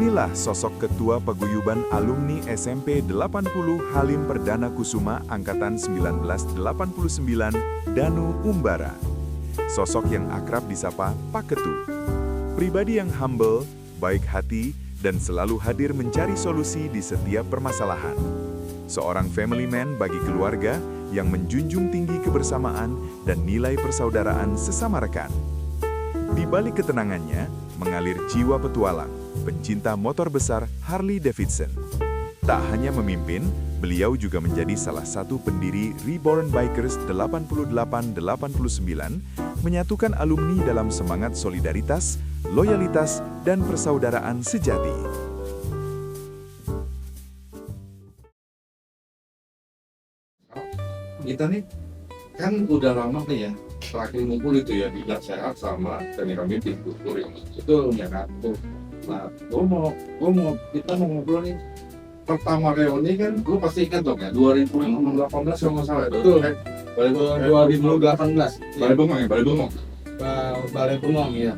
Inilah sosok Ketua Paguyuban Alumni SMP 80 Halim Perdana Kusuma Angkatan 1989, Danu Umbara. Sosok yang akrab disapa Pak Ketu. Pribadi yang humble, baik hati, dan selalu hadir mencari solusi di setiap permasalahan. Seorang family man bagi keluarga yang menjunjung tinggi kebersamaan dan nilai persaudaraan sesama rekan. Di balik ketenangannya, mengalir jiwa petualang, pencinta motor besar Harley Davidson. Tak hanya memimpin, beliau juga menjadi salah satu pendiri Reborn Bikers 8889, menyatukan alumni dalam semangat solidaritas, loyalitas, dan persaudaraan sejati. Kita nih kan udah lama nih ya terakhir ngumpul itu ya di Gak Sehat sama Seni kami di Kultur itu ya kan tuh. Nah, kita mau ngobrol nih pertama reuni kan, lu pasti ingat dong ya 2018 kalau nggak salah. Betul. Kan? 2018. Balai Bengong ya, Balai Bengong. Balai Bengong ya.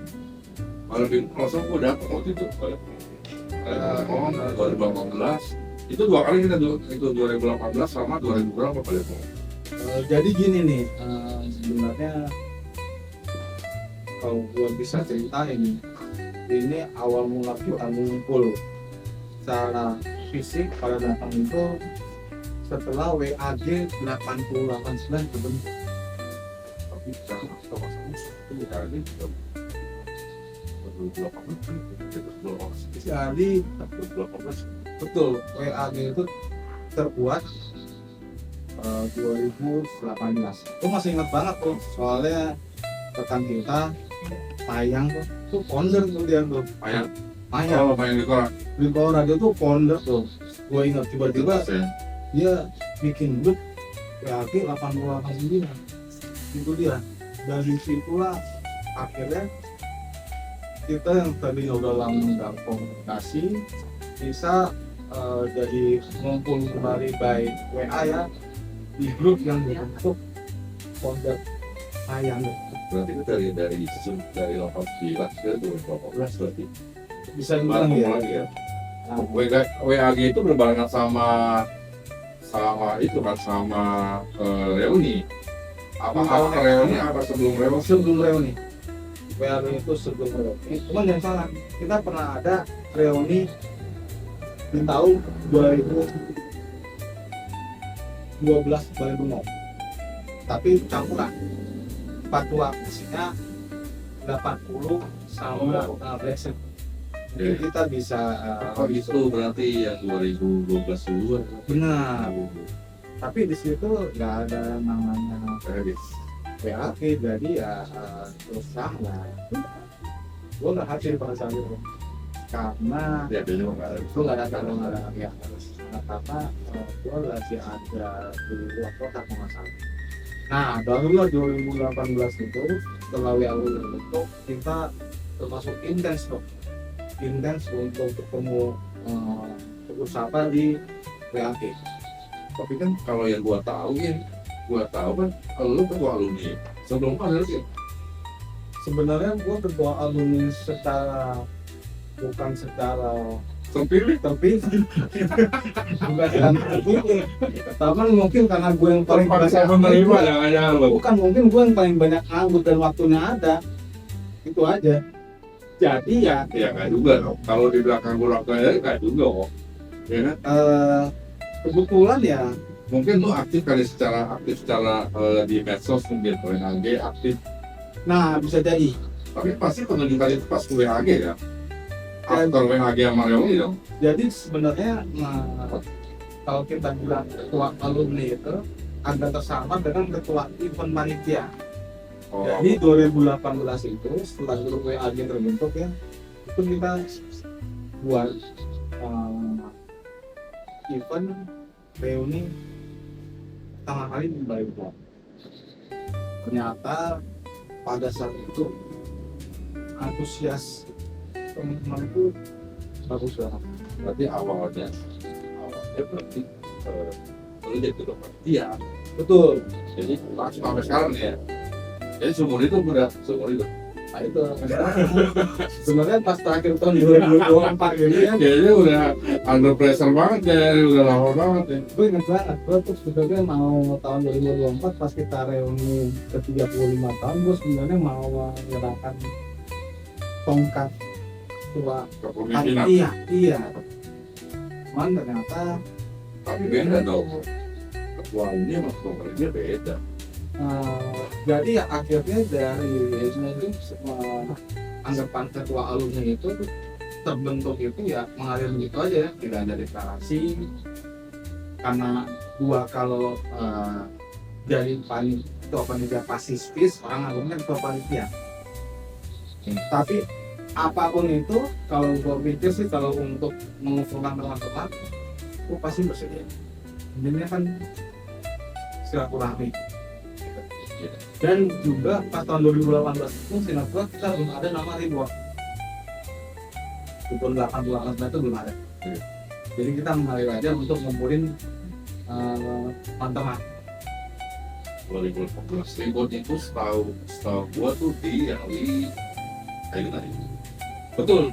Balai Bengong, langsung gue datang waktu itu Balai Bengong 2018. Itu dua kali kita itu 2018 sama 2000 berapa Balai Bengong. Jadi gini nih, sebenarnya kalau gua bisa ceritain ini awal mula kita ngumpul secara fisik pada datang itu setelah WAG 889 terbentuk. Tapi sekarang sama itu WAG juga 2018. Jadi betul WAG itu terbuat 2018. Itu masih ingat banget tuh, soalnya rekan kita Payang tuh founder tuh dia tuh. Payang. Payang. Oh, Payang di Koran. Di Radio tuh founder tuh. Gue ingat tiba-tiba ya. dia bikin grup WAG 889. Itu dia. Dari situlah akhirnya kita yang tadinya udah lama nggak komunikasi bisa jadi ngumpul kembali by WA ya, di grup yang dibentuk founder Payang. Berarti itu dari 18 ke 2018 berarti Bisa dibilang ya. lagi ya. WAG itu berbarengan sama itu kan sama reuni. Apa reuni apa sebelum reuni? Sebelum reuni. WAG itu sebelum reuni. Cuman jangan salah, kita pernah ada reuni di tahun 2012 Balai Bengong. Tapi campuran. Patua isinya 80 sama Brexit. Jadi kita bisa Oh itu berarti yang 2012 dulu. benar. Tapi di situ nggak ada namanya WAG, jadi ya terus lah. Gue nggak hadir pada saat itu karena Ya dulu nggak ada. itu nggak ada kalau nggak ada ya harus karena gue lagi ada di luar kota kalau nggak salah. Nah, barulah 2018 itu setelah WAG terbentuk kita termasuk intens untuk ketemu bersama di WAG. Tapi kan kalau yang gua tahu kan lu ketua alumni. Sebelum ada sih. Sebenarnya gue ketua alumni bukan secara Terpilih. terpilih bukan secara terpilih, tapi mungkin karena gue yang paling banyak menerima jangan lu. bukan mungkin gue yang paling banyak nganggur dan waktunya ada, itu aja. Jadi ya Ya nggak juga dong. Kalau di belakang gua nggak juga kok. Ya kan? kebetulan ya Mungkin lu aktif secara di medsos mungkin WAG aktif. nah bisa jadi. Tapi pasti penunjukan itu pas ke WAG ya. Aktor WAG sama reuni dong. Jadi sebenarnya kalau kita bilang ketua alumni itu agak tersama dengan ketua event panitia. Oh, Jadi 2018 itu setelah grup WAG terbentuk ya, itu kita buat event reuni pertama kali di Balai Bengong. Ternyata pada saat itu antusias teman-teman itu bagus banget. berarti awalnya berarti lu jadi ketua panitia. Betul. Jadi langsung sampai sekarang ya. Jadi seumur itu. Nah itu sebenarnya pas terakhir tahun 2024 ini kan Kayaknya udah under pressure banget ya, udah lama banget ya. gue inget banget, gue tuh sebenarnya mau tahun 2024 pas kita reuni ke 35 tahun, gue sebenarnya mau menyerahkan tongkat tua Kepemimpinan. iya cuman ternyata Tapi beda dong. Ketuanya sama ketuanya beda. jadi ya akhirnya dari itu anggapan ketua alumni itu terbentuk itu ya mengalir begitu aja ya, tidak ada deklarasi karena gua kalau jadi ketua panitia pasifis orang anggapnya ketua panitia. Tapi apapun itu kalau gua pikir sih kalau untuk mengumpulkan teman-teman gua pasti bersedia. Intinya kan silaturahmi. Dan juga pas tahun 2018 itu seingat gua kita belum ada nama Ridwan. Tahun 2018 itu belum ada. Jadi kita mengalir aja untuk ngumpulin teman-teman. 2014 ribut itu setahu gua tuh di Thailand. Betul.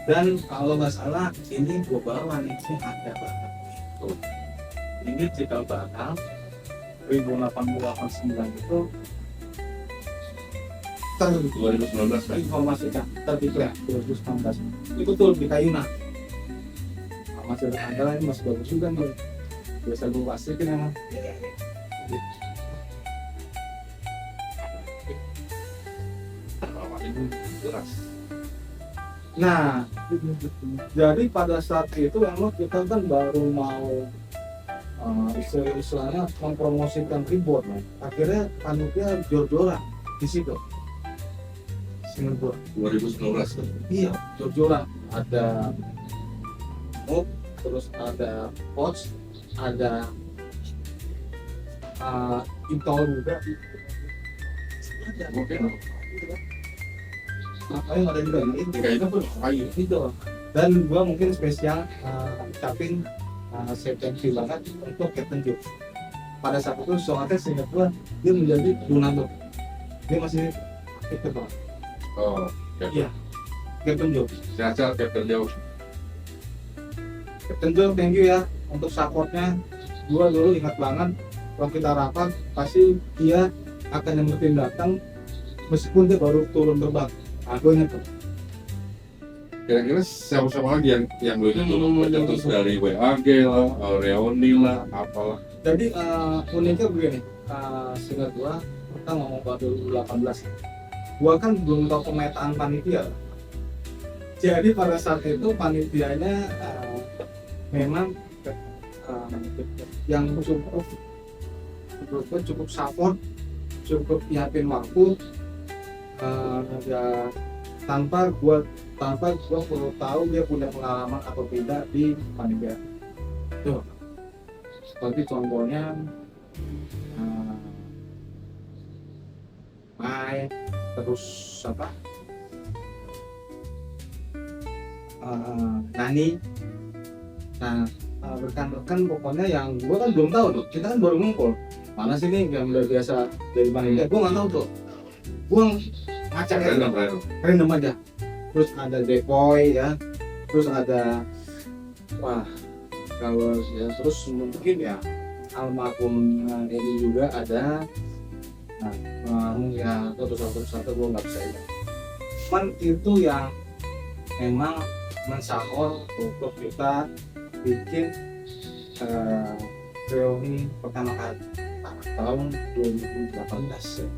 Dan kalau nggak salah ini gua bawa nih sih ada banget. Tuh. Ini cikal bakal 2089 itu 2019 kan. informasikan terbitlah 2019 itu betul di Kayuna. Masih ada ini masih bagus juga nih. Biasa gue pastikan emang. Jelas. Nah, jadi pada saat itu emang kita kan baru mau istilahnya mempromosikan keyboard, akhirnya panitia jor-joran di situ. Singapura 2019 kan. iya jor-joran, ada move, terus ada pouch, ada intol juga ada Mungkin apa yang ada juga ini kayaknya tuh kayu. itu. Dan gua mungkin spesial ucapin thank you banget untuk Captain Joe. Pada saat itu soalnya seingat gua dia menjadi donatur, dia masih aktif banget. Oh, Iya, Captain Joe. sehat-sehat Captain Jauh. Captain Joe, thank you ya untuk supportnya. Gua dulu ingat banget kalau kita rapat pasti dia akan nyempetin datang meskipun dia baru turun terbang. Aku ingat tuh. Kira-kira siapa-siapa lagi yang lu dulu terus dari WAG lah, Reoni lah, apalah. Jadi uniknya begini, seingat gua kita ngomong pada 2018. Gua kan belum tahu pemetaan panitia. Jadi pada saat itu panitianya memang yang cukup support, cukup nyiapin waktu, ya tanpa gua perlu tahu dia punya pengalaman atau tidak di panitia. Tuh, seperti contohnya Mai, terus apa? Nani. Nah, rekan-rekan pokoknya yang gua kan belum tahu tuh. Kita kan baru ngumpul. Mana sih nih yang udah biasa dari panitia? Gua nggak tahu tuh. Gua ngacak random aja. Terus ada Depoy ya, terus ada kalau ya terus mungkin ya almarhum Edi juga ada. Nah, ya satu gue nggak bisa ingat. Cuman itu yang memang mensahur untuk kita bikin reuni pertama kali tahun 2018 ya.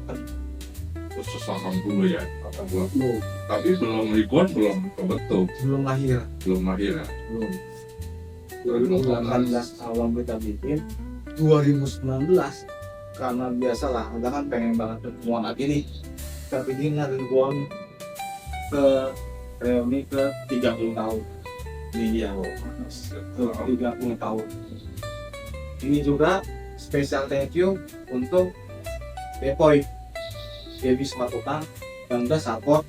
Khusus 80 ya, 80. Tapi belum ribuan, belum kebentuk, Belum lahir. belum lahir ya. Belum. 2018 awal kita bikin, 2019 karena biasalah kita kan pengen banget ketemuan lagi nih, kita bikin ribuan ke reuni ke 30 tahun. Iya, ke 30 tahun. Ini juga spesial thank you untuk Depoy, Dewi Sematutang yang udah support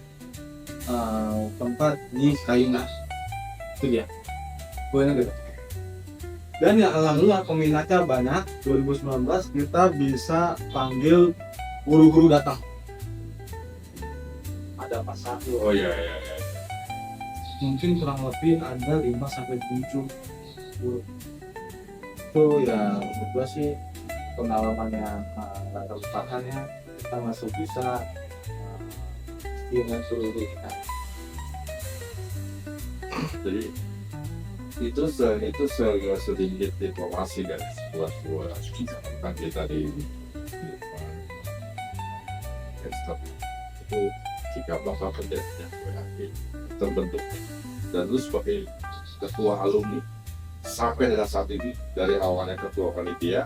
tempat di Kayuna. Itu dia. Gue gitu. Dan ya alhamdulillah peminatnya banyak. 2019 kita bisa panggil guru-guru datang. beberapa satu. Oh iya iya iya. Mungkin kurang lebih ada 5 sampai 7 itu ya berdua sih pengalamannya nggak terlupakannya. Kita masuk bisa dengan seluruh kita. Jadi itu sedikit informasi dari sebuah tentang kita di Esther itu jika bapak pendeta terbentuk dan lu sebagai ketua alumni sampai dengan saat ini dari awalnya ketua panitia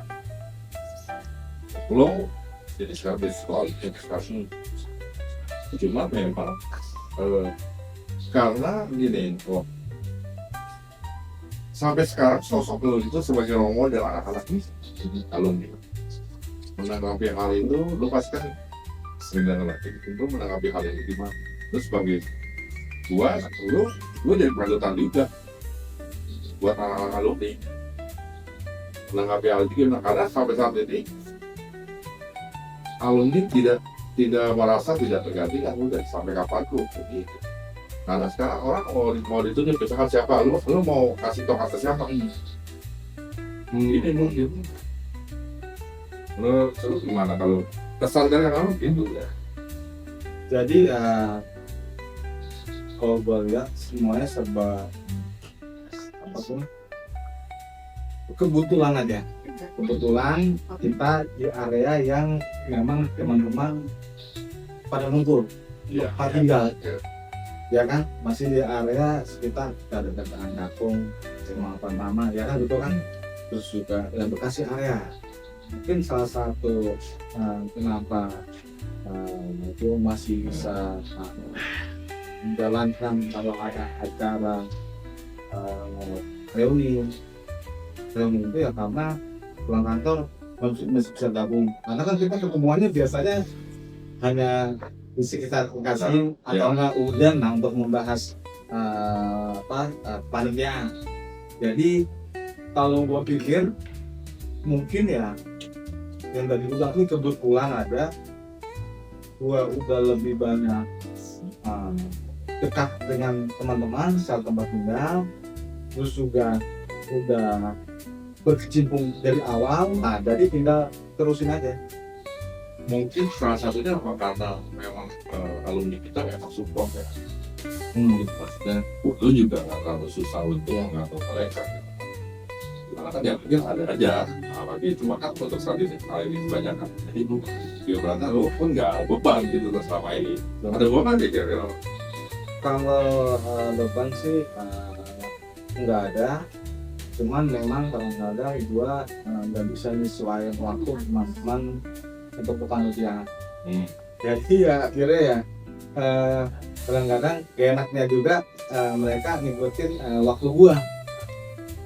belum jadi sekarang di sekolah sekarang cuma memang karena gini sampai sekarang sosok lu itu sebagai role model anak-anak ini alumni menanggapi hal itu lu pasti kan sering dengar lagi itu menanggapi hal itu gimana lu sebagai gua lu jadi panutan juga buat anak-anak alumni menanggapi hal itu gimana karena sampai saat ini alumni tidak merasa tidak tergantikan udah sampai kapanpun begitu. Karena sekarang orang mau ditunjuk misalkan siapa, lu mau kasih tau kata siapa? Ini mungkin. Lu gimana kalau kesan dari kamu gitu ya? Jadi kalau gue lihat semuanya serba apa tuh kebetulan aja. Kebetulan kita di area yang memang teman-teman pada ngumpul, tinggal. Ya kan, masih di area sekitar dekat Angkakung, Cimang Pertama, ya kan gitu kan. Terus juga ya Bekasi area. Mungkin salah satu kenapa itu masih bisa menjalankan kalau ada acara reuni itu ya karena pulang kantor masih bisa gabung. Karena kan kita ketemuannya biasanya hanya di sekitar Bekasi atau enggak Udan untuk membahas panitia. Jadi kalau gua pikir mungkin ya yang tadi udah ini kebetulan ada gua udah lebih banyak dekat dengan teman-teman secara tempat tinggal, terus juga udah berkecimpung dari awal. Nah jadi tinggal terusin aja. Mungkin salah satunya karena memang alumni kita memang support ya. Gitu maksudnya lu juga nggak terlalu susah untuk ngatur mereka gitu. Karena kan yang mungkin ada aja apalagi cuma kan untuk saat ini kali ini banyak kan jadi dia berarti lu pun nggak beban gitu selama ini ada beban aja kira-kira. Kalau beban sih nggak ada, cuman memang kadang-kadang gua nggak bisa nyesuaiin waktu teman-teman untuk kepanitiaan. Jadi ya akhirnya ya kadang-kadang gak enaknya juga mereka ngikutin waktu gua.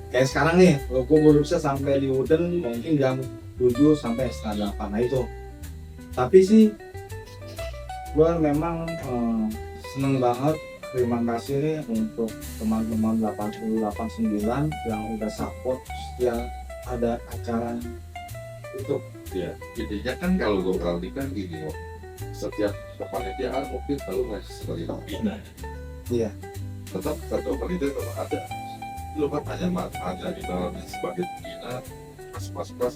Kayak sekarang nih, gua baru bisa sampai di Uden mungkin jam 7 sampai setengah 8. Nah itu. Tapi sih gua memang seneng banget, terima kasih nih untuk teman-teman 8089 yang udah support setiap ada acara itu. Ya, intinya kan kalau gue perhatikan gini, setiap kepanitiaan mungkin kalau nggak seperti pembina. Iya. Tetap satu panitia tetap ada. Lu kan hanya ada di dalam sebagai pembina, pas tetap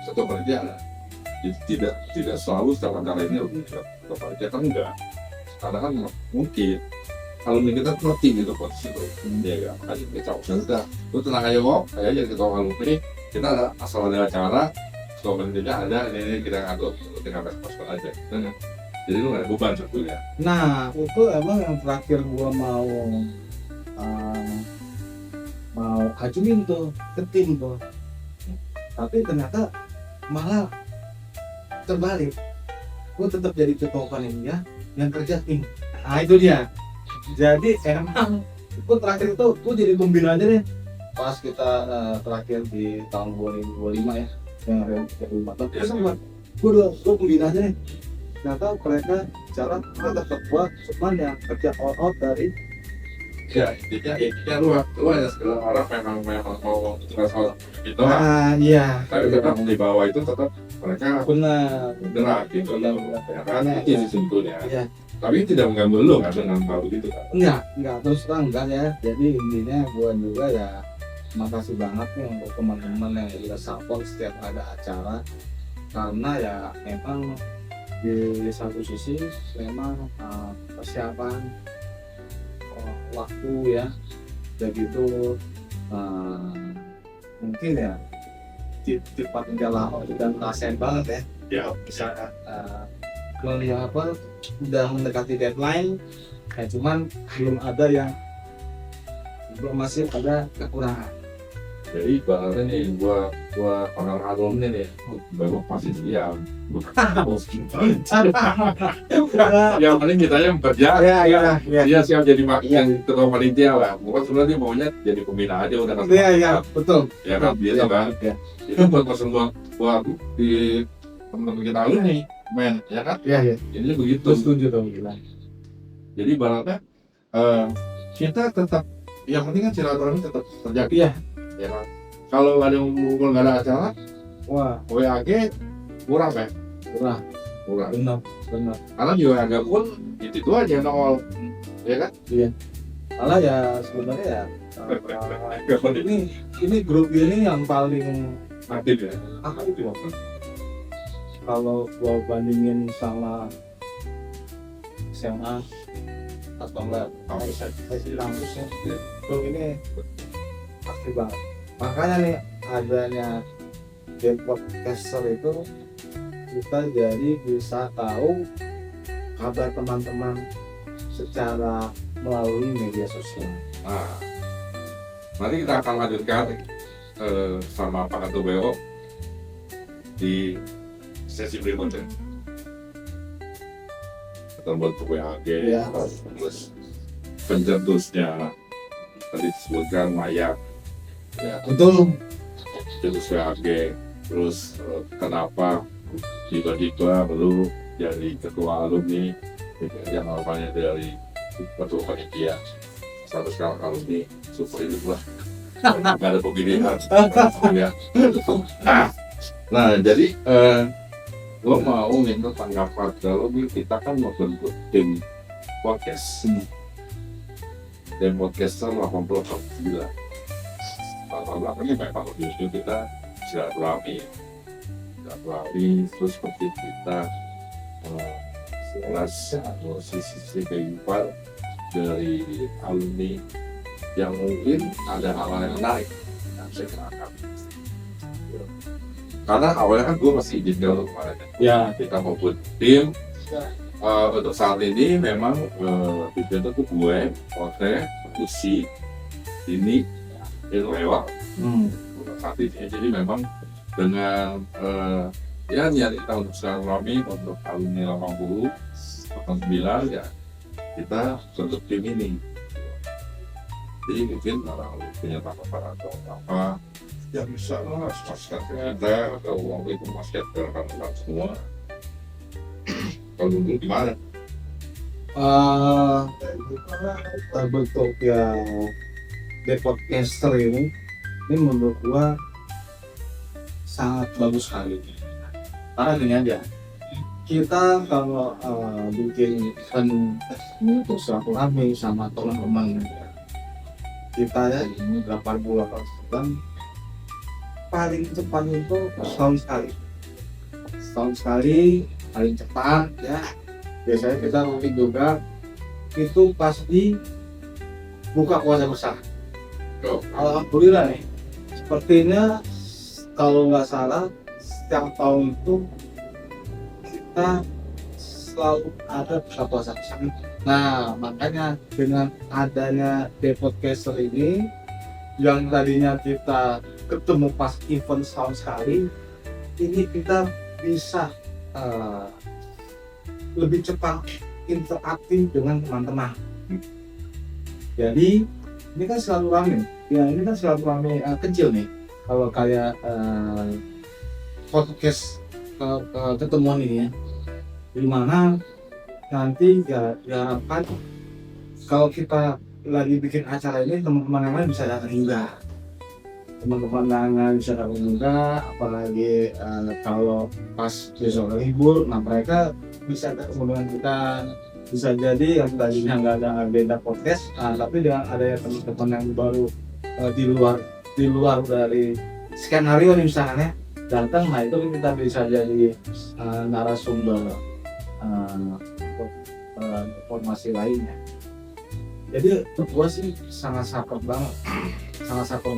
satu panitia ada. Jadi tidak selalu setiap acara ini panitia kan enggak. Karena kan mungkin alumni kita ngerti gitu posisi itu. Dia nggak makanya kita udah, lu tenang aja kok, kayaknya kita alumni. Kita ada asal ada acara, komunitasnya ada, ini kita ngatur, tinggal respon aja. Jadi lu nggak ada beban sebetulnya. Nah itu emang yang terakhir gua mau ajuin tuh ke tim tuh, tapi ternyata malah terbalik. Gua tetap jadi ketua panitia yang kerja tim. Nah itu dia. Jadi emang gua terakhir itu gua jadi pembina aja deh. Pas kita terakhir di tahun 2025 ya yang reuni 4 tahun sempat gue pembina aja nih. Ternyata mereka cara tetap kuat, cuman yang kerja all out dari Ya intinya lu hanya sekedar orang memang mau tukar soal itu iya. Tapi tetap di bawah itu tetap mereka Benar gerak gitu. Ya kan itu sih sebetulnya. Iya. Tapi tidak mengganggu lu kan dengan hal gitu kan? Enggak terus terang enggak ya. Jadi intinya gua juga ya makasih banget nih untuk teman-teman yang udah support setiap ada acara, karena ya memang di satu sisi memang persiapan waktu ya begitu mungkin ya tipnya lama dan ngerasain banget ya Ya. bisa melihat apa udah mendekati deadline ya, cuman belum ada yang masih ada kekurangan. Jadi ibaratnya nih, gua orang alumni nih, baru pasti siap. Yang penting kita yang kerja, dia siap jadi yang ketua panitia lah. Bukan sebenarnya maunya jadi pembina aja udah kan. Iya betul. Ya kan, biasa kan. Ya. Itu buat pesan buat di teman-teman kita alumni, men, ya kan? Iya. Ini begitu. Setuju dong gila. Jadi ibaratnya kita tetap, yang penting kan silaturahmi tetap terjaga. Iya. Ya kan? Kalau ada yang ngumpul nggak ada acara, Wah, WAG kurang kan? kurang. Benar. Karena di WAG pun itu aja nongol, ya kan? Malah ya sebenarnya ya ini grup ini yang paling Aktif ya. aktif loh. Kalau gua bandingin sama SMA atau enggak sesi kampusnya, grup ini aktif banget. Makanya nih adanya Depot Caster itu kita jadi bisa tahu kabar teman-teman secara melalui media sosial. Nah, nanti kita akan lanjutkan sama Pak Ketua BO di sesi berikutnya. Kita bentuk WAG, Ya. terus pencetusnya tadi disebutkan Mayak, ya, Betul. pencetus WAG, terus kenapa tiba-tiba lu jadi ketua alumni yang awalnya dari ketua panitia satu sekarang alumni super hidup lah. Nggak ada pemilihan. Ya. Nah jadi lo mau minta tanggapan kalau kita kan mau bentuk tim podcast, tim podcaster 89. Latar belakangnya kayak kalau justru kita silaturahmi, terus seperti kita kelas atau sisi kehidupan dari alumni yang mungkin ada hal yang menarik yang saya kenalkan. Karena awalnya kan gue masih digital kemarin Ya. kita mau buat tim. Untuk saat ini memang digital tuh gue, Ote, Usi, ini lewat untuk saat ini. Jadi memang dengan ya niat kita untuk silaturahmi untuk alumni 80 89 ya kita bentuk tim ini. Jadi mungkin orang punya tanggapan atau apa yang bisa masukkan ke kita atau uang itu masukkan ke rekan-rekan semua. Kalau dulu gimana? Terbentuk yang Depot Caster ini menurut gua sangat bagus sekali. Karena gini aja, kita kalau bikin event untuk silaturahmi sama teman-teman kita ya 88 paling cepat itu setahun sekali paling cepat ya. Biasanya kita mungkin juga itu pasti buka puasa bersama. Alhamdulillah nih, sepertinya kalau nggak salah setiap tahun itu kita selalu ada buka puasa bersama. Nah makanya dengan adanya Depot Caster ini yang tadinya kita ketemu pas event setahun sekali, ini kita bisa lebih cepat interaktif dengan teman-teman. Jadi ini kan silaturahmi, ya ini kan silaturahmi kecil nih. Kalau kayak podcast ketemuan ini ya, dimana nanti ya diharapkan kalau kita lagi bikin acara ini teman-teman yang lain bisa datang juga. Teman-teman yang lain bisa datang juga, apalagi kalau pas besok libur, nah mereka bisa ketemu dengan kita bisa jadi yang tadinya nggak ada agenda podcast, tapi dengan adanya teman-teman yang baru di luar dari skenario nih misalnya datang, nah itu kita bisa jadi narasumber untuk informasi lainnya. Jadi gua sih sangat support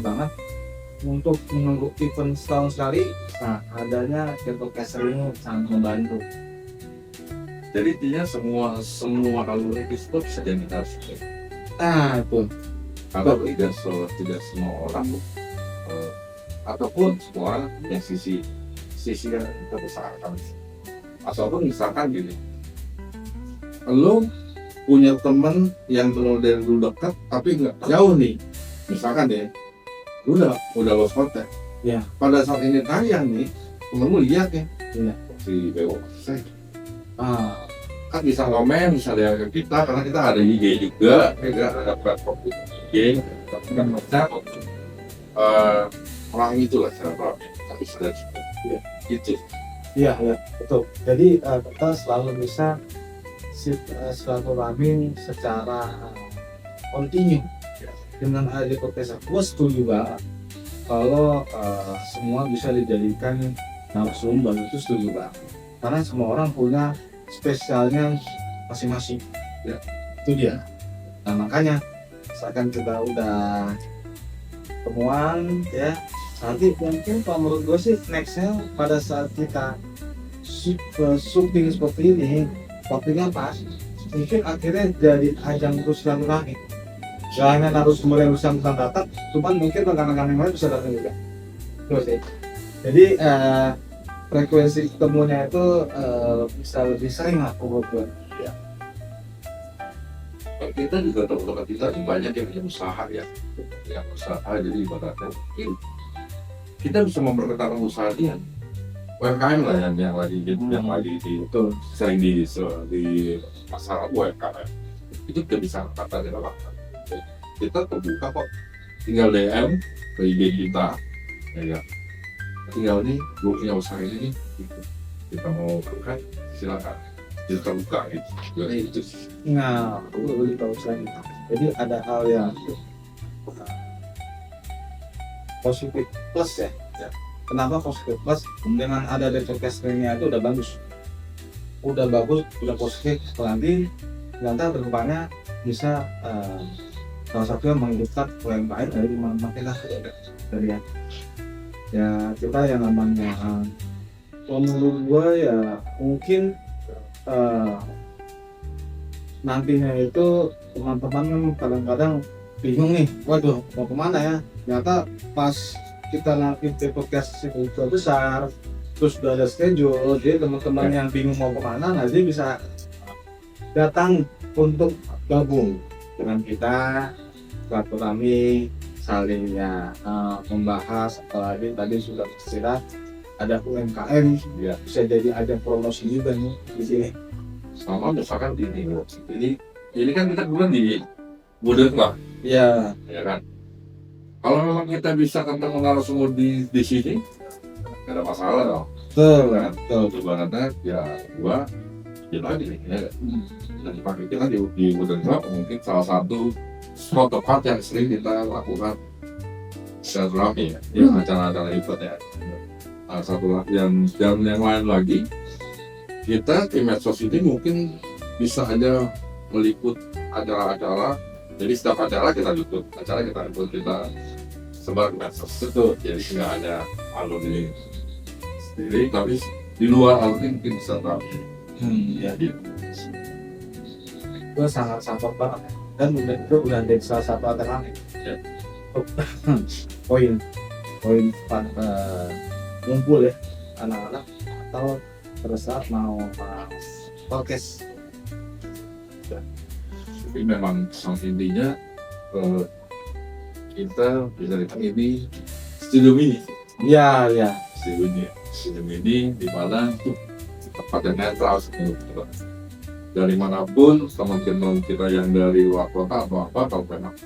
banget untuk menunggu event setahun sekali. Nah, adanya Kepocaster ini sangat membantu. Jadi intinya semua alumni itu bisa jadi narasumber. Nah itu Karena tidak semua orang ataupun semua orang yang sisi yang kita besarkan. Ataupun misalkan gini, lo punya temen yang belum dari dulu dekat tapi nggak jauh nih, misalkan deh, udah lost kontak. Ya. Pada saat ini tayang nih, temen lu lihat ya, Iya. si Bewo, kan bisa komen, bisa lihat ke kita karena kita ada IG juga, ada platform IG, tapi kan maksudnya orang itulah cara tapi sudah gitu. Iya, betul. Jadi kita selalu bisa silaturahmi secara kontinu dengan ada Kepocaster. Gue setuju banget kalau semua bisa dijadikan narasumber, itu setuju banget. Karena semua orang punya spesialnya masing-masing. Ya, itu dia. Nah makanya misalkan kita udah temuan ya, nanti mungkin kalau menurut gue sih nextnya pada saat kita syuting seperti ini, waktunya pas, mungkin akhirnya jadi ajang silaturahmi. Gak hanya narasumber yang bisa tentang data, cuman mungkin rekan-rekan yang lain bisa datang juga. Terus sih. Jadi frekuensi ketemunya itu bisa lebih sering lah menurut gue. Ya. Kita juga teman-teman kita banyak yang punya usaha ya, yang usaha jadi ibaratnya kita bisa memperkenalkan usaha dia. UMKM lah yang lagi di Betul. sering di masalah UMKM itu kita bisa kata kita lakukan. Kita terbuka kok, tinggal DM ke IG kita, ya tinggal nih gue punya usaha ini nih, gitu. Kita mau buka silakan, kita terbuka gitu. Jadi itu Nah, gue boleh tahu selain itu. Jadi ada hal yang positif plus ya. Kenapa positif plus? Dengan ada Kepocaster-nya itu udah bagus, udah positif. Nanti kedepannya bisa salah satunya menghidupkan UMKM dari mana kita dari ya kita yang namanya menurut gue ya mungkin nantinya itu teman-teman kadang-kadang bingung nih, waduh mau kemana ya, ternyata pas kita nanti Kepocaster itu besar terus udah ada schedule, jadi teman-teman yang bingung mau kemana nanti bisa datang untuk gabung dengan kita, silaturahmi, saling membahas, apalagi tadi sudah bercerita ada UMKM ya, bisa jadi ada promosi juga nih di sini. sama misalkan ini kan kita bukan di Budek lah, Ya ya kan. Kalau memang kita bisa ketemu narasumber di sini, nggak ada masalah dong. betul, Kan? betul. Ibaratnya ya gua lagi nih, ya. Dan dipakai kita di Budek mungkin salah satu spot tempat yang sering kita lakukan silaturahmi ya, yang acara-acara event ya. Nah, satu yang lain lagi, kita di medsos ini mungkin bisa aja meliput acara-acara. Jadi setiap acara kita liput, kita sebar ke medsos. Betul. Jadi nggak ada alumni sendiri, tapi di luar alumni mungkin bisa tahu. Ya, gue sangat support banget dan itu udah jadi salah satu alternatif Ya. poin ngumpul ya anak-anak atau pada saat mau podcast. Tapi memang intinya kita bisa lihat ini studio mini. Ya Studio mini di mana tempat yang netral sebetulnya. Dari manapun teman-teman kita yang dari luar kota atau apa, kalau memang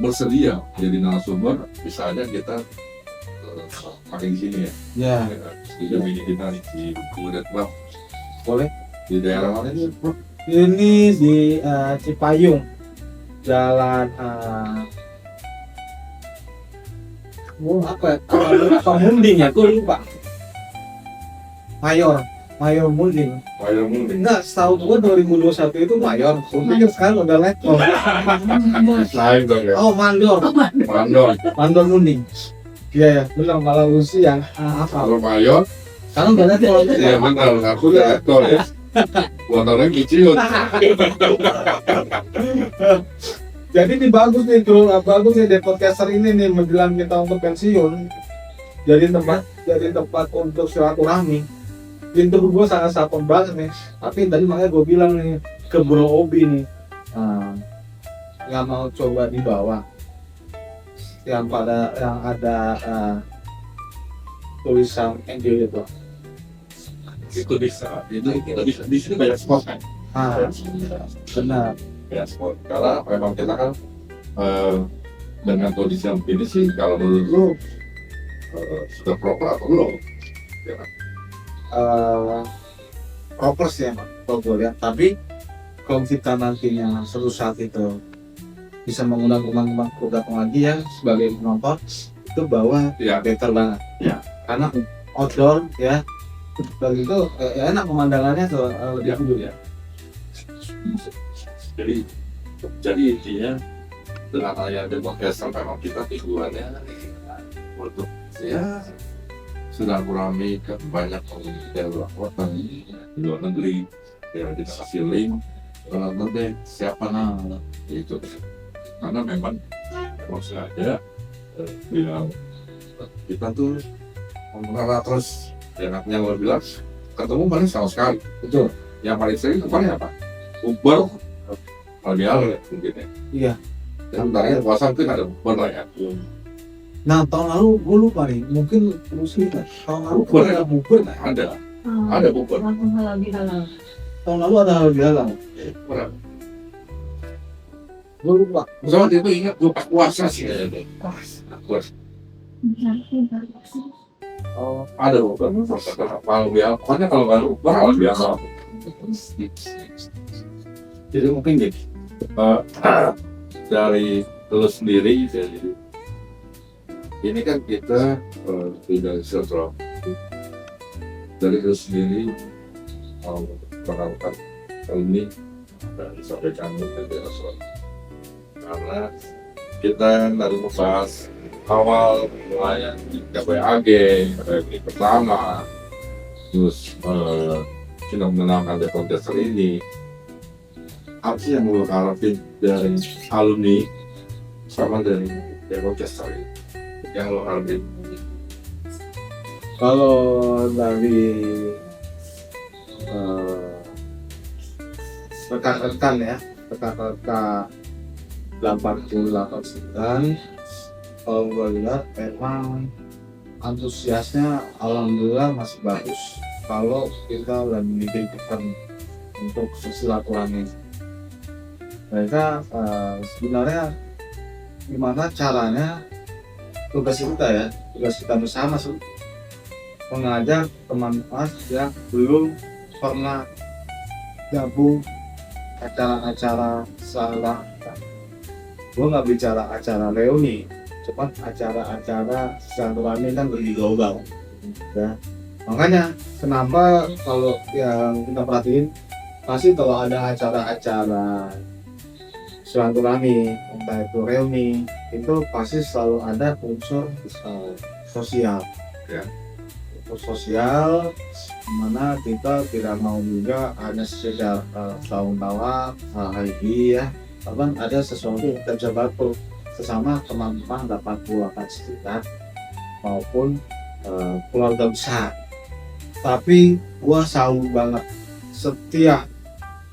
bersedia jadi narasumber, bisa aja kita pakai di sini ya. Ya Studio mini kita nih di Budek Club. boleh. Di daerah mana ini? Ini di Cipayung, jalan apa Munding ya, gue lupa. Mayor Munding. Mayor Munding. Enggak, setahu gue 2021 itu Mayor. Gue pikir sekarang udah Letkol. Lain dong ya. Oh, Mandor Munding. Iya ya, benar malah Lucy yang apa? Kalau Mayor, Sekarang udah Letkol. iya benar. Aku udah ekor ya. Buat orang kecil. Jadi ini bagus nih, bagus nih di podcaster ini nih menjelang kita untuk pensiun. Jadi tempat untuk silaturahmi. Pintu gue sangat sapon banget nih. Tapi tadi makanya gue bilang nih ke Bro Obi nih, nggak mau coba di bawah. Yang ada tulisan NJ itu. Itu bisa. Itu bisa. Di sini banyak spot kan. Benar. Banyak spot. Karena memang kita kan dengan kondisi yang ini sih, kalau menurut lu sudah proper atau belum? Ya kan? Proper sih emang kalau gue lihat, tapi kalau kita nantinya suatu saat itu bisa mengundang teman-teman datang lagi ya sebagai penonton, itu bahwa Ya. better banget Ya. karena outdoor ya, begitu enak pemandangannya tuh lebih Ya, dulu. ya. Jadi intinya dengan adanya podcast memang kita tujuannya untuk ya silaturahmi ke banyak komunitas di luar kota, di luar negeri, ya kita kasih link nanti siapa itu, karena memang sengaja bilang kita tuh mengenal terus yang lo bilang ketemu paling sama sekali, Betul. yang paling sering itu paling apa? Uber, lebih ya mungkin ya. Iya. Dan sebenarnya puasa mungkin ada Uber lah ya. Nah, tahun lalu gue lupa nih, mungkin muslim kan. Tahun lalu Bubur ada bubur. ada Uber. Tahun lalu ada halal bihalal. Gue lupa. Misalnya itu ingat gue pas puasa sih kayaknya. Puasa. Oh, Ada Uber. Kalau biasa, pokoknya kalau nggak ada Uber kalau biasa. Jadi mungkin gitu. Dari lu sendiri, dari ini kan kita tidak silaturahmi. Dari lu sendiri mau melakukan hal ini dan sampaikan ke Rasul. Karena kita dari membahas awal mulai KPAG, ini pertama, terus kita mengenalkan podcaster ini. Apa sih yang lo harapin dari alumni sama dari podcaster ini? Yang lo harapin? kalau dari rekan-rekan ya, rekan-rekan 889, kalau gue lihat memang antusiasnya alhamdulillah masih bagus kalau kita lagi dipikirkan untuk silaturahmi. Mereka sebenarnya gimana caranya, tugas kita bersama sih, mengajak teman-teman yang belum pernah gabung acara-acara salah. Gue nggak bicara acara reuni, cuman acara-acara silaturahmi kan lebih global ya. Makanya kenapa kalau yang kita perhatiin, pasti kalau ada acara-acara silaturahmi, entah itu reuni, itu pasti selalu ada unsur sosial Ya. unsur sosial, mana kita tidak mau juga hanya sekedar tahun tawa hari ya, bahkan ada sesuatu yang kita bisa bantu sesama teman-teman 88 sekitar maupun keluarga besar. Tapi gua selalu banget setiap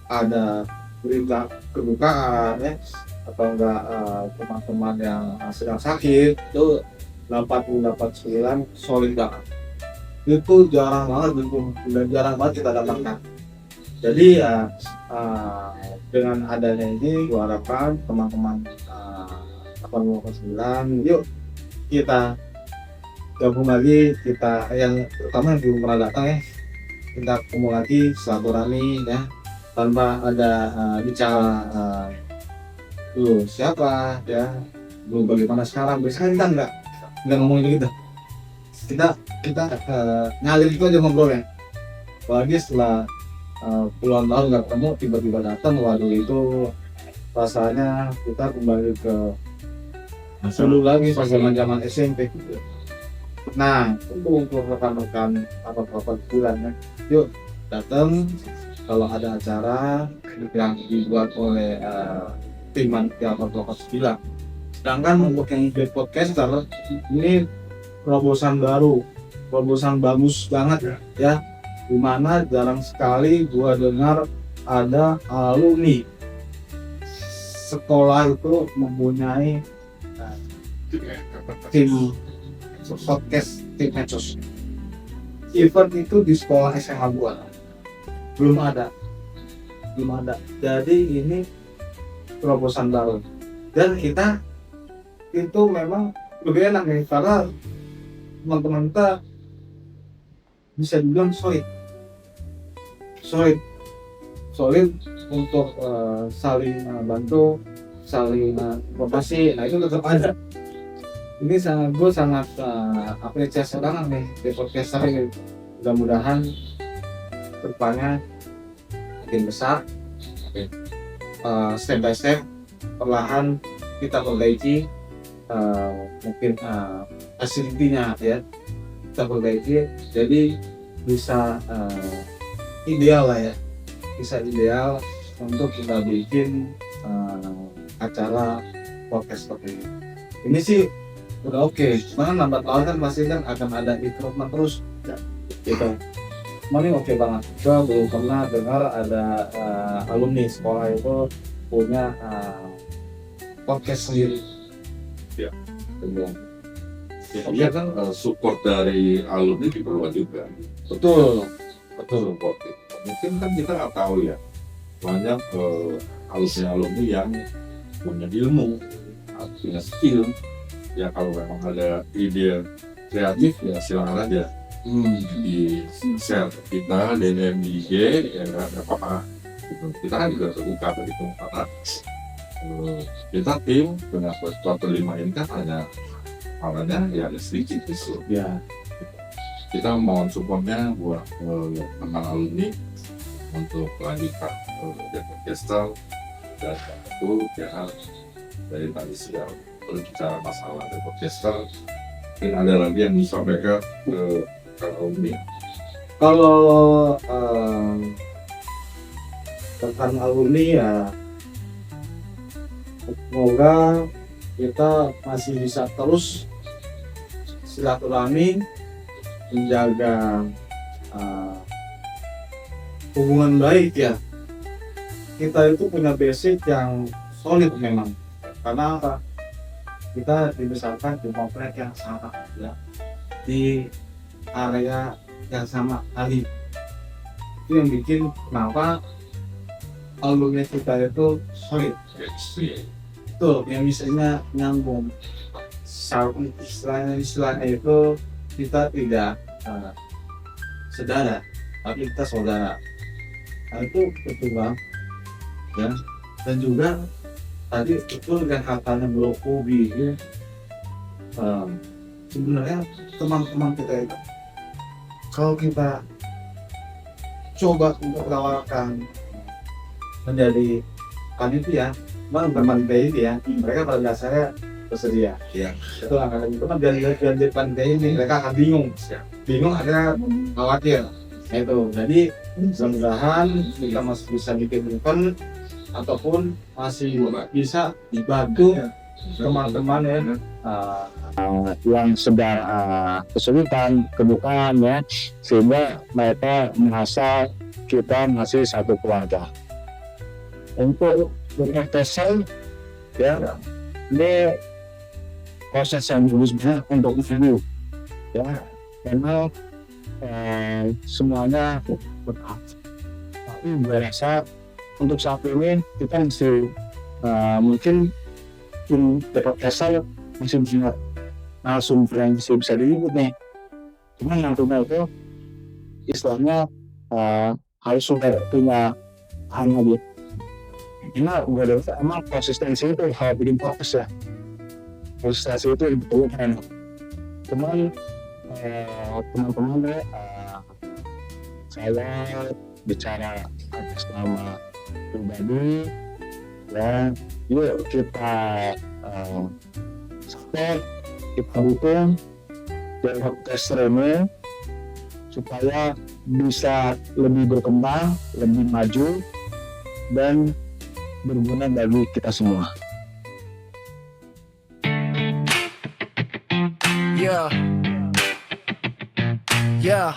ada berita kedukaan ya, atau enggak teman-teman yang sedang sakit, itu 889 solid banget. Itu jarang banget dan jarang banget kita dapatkan. Jadi ya dengan adanya ini gua harapkan teman-teman 889 yuk kita gabung lagi, kita yang terutama yang belum pernah datang ya, kita ketemu lagi silaturahmi ya. tanpa ada bicara lu siapa ya, lu bagaimana sekarang. Biasanya kita nggak ngomongin gitu, kita ngalir itu aja ngobrolnya. Apalagi setelah puluhan tahun nggak ketemu, tiba-tiba datang, waduh itu rasanya kita kembali ke dulu lagi pas zaman SMP. Nah, untuk rekan-rekan apa bulan ya, yuk datang kalau ada acara yang dibuat oleh tim Teater Tokoh 9. Sedangkan untuk yang di podcaster ini terobosan baru, terobosan bagus banget ya, dimana jarang sekali gua dengar ada alumni sekolah itu mempunyai tim podcast, tim medsos. Event itu di sekolah SMA gua belum ada. Jadi ini terobosan baru, dan kita itu memang lebih enak nih karena teman-teman kita bisa dibilang solid untuk saling bantu, saling informasi. Nah itu tetap ada. Ini gue sangat apresiasi banget nih di podcaster ini. Mudah-mudahan depannya makin besar, step by step perlahan kita perbaiki, mungkin facility-nya ya kita perbaiki, jadi bisa ideal lah ya, bisa ideal untuk kita bikin acara podcast seperti ini. Ini sih udah oke, cuman lambat laun kan pasti kan akan ada improvement terus gitu. Ini oke banget. Gua belum pernah dengar ada alumni sekolah itu punya podcast sendiri. Ya. Belum. Iya kan support dari alumni diperluas juga. Betul. Support itu. Mungkin kan kita nggak tahu ya, banyak alumni yang punya ilmu, punya skill. Ya kalau memang ada ide kreatif ya silakan aja di share kita DM di IG ya nggak apa-apa gitu. Kita kan juga terbuka begitu karena kita tim dengan suatu 5 ini kan hanya awalnya ya ada sedikit gitu Ya. Kita mohon supportnya buat teman alumni untuk melanjutkan podcaster, dan itu ya dari tadi siang berbicara masalah dari podcaster. Mungkin ada lagi yang disampaikan ke alumni. Kalau tentang alumni ya, semoga kita masih bisa terus silaturahmi, menjaga hubungan baik ya. Kita itu punya basic yang solid memang, karena apa? Kita dibesarkan di komplek yang sama ya, di area yang sama kali. Itu yang bikin kenapa alumni kita itu solid. Itu yang misalnya nyambung. Istilahnya itu kita tidak saudara, tapi kita saudara. Nah, itu betul bang ya. Dan juga tadi betul yang katanya Bro Kobi ya, sebenarnya teman-teman kita itu kalau kita coba untuk tawarkan menjadi panitia, teman PI ya, mereka pada dasarnya bersedia. Ya. Itu angkatan itu kan jadi panitia ini mereka akan bingung ada khawatir. Itu jadi mudah-mudahan kita masih bisa bikin event ataupun masih bisa dibantu teman-teman ya yang sedang kesulitan, kedukaan ya, sehingga mereka merasa kita masih satu keluarga. Untuk berkontestasi ya, ini proses yang bagus banget untuk review ya, karena semuanya berhak. Tapi gue rasa untuk saat ini kita masih mungkin berkontestasi masih punya narasumber yang bisa diliput nih. Cuman yang tunggal itu istilahnya harus sudah punya hanya gitu. Karena gue udah emang konsistensi itu hal bikin fokus ya. Konsistensi itu diperlukan. Cuman teman-teman saya bicara atas nama pribadi dan yuk kita support, kita dukung dan tester ini supaya bisa lebih berkembang, lebih maju dan berguna bagi kita semua. Yeah. Yeah.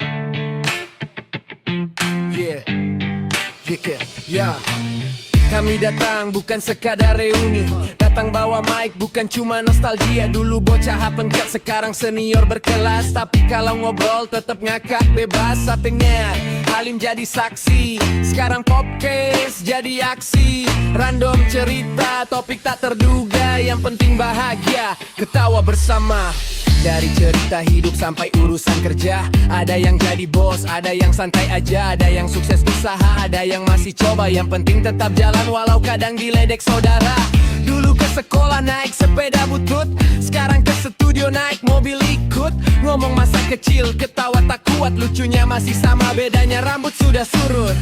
Yeah. Yeah. Kami datang bukan sekadar reuni, datang bawa mic bukan cuma nostalgia. Dulu bocah pengkat sekarang senior berkelas, tapi kalau ngobrol tetap ngakak bebas. Settingnya Halim jadi saksi, sekarang podcast jadi aksi. Random cerita, topik tak terduga, yang penting bahagia, ketawa bersama. Dari cerita hidup sampai urusan kerja, ada yang jadi bos, ada yang santai aja, ada yang sukses usaha, ada yang masih coba. Yang penting tetap jalan walau kadang diledek saudara. Dulu ke sekolah naik sepeda butut, sekarang ke studio naik mobil ikut. Ngomong masa kecil, ketawa tak kuat, lucunya masih sama, bedanya rambut sudah surut.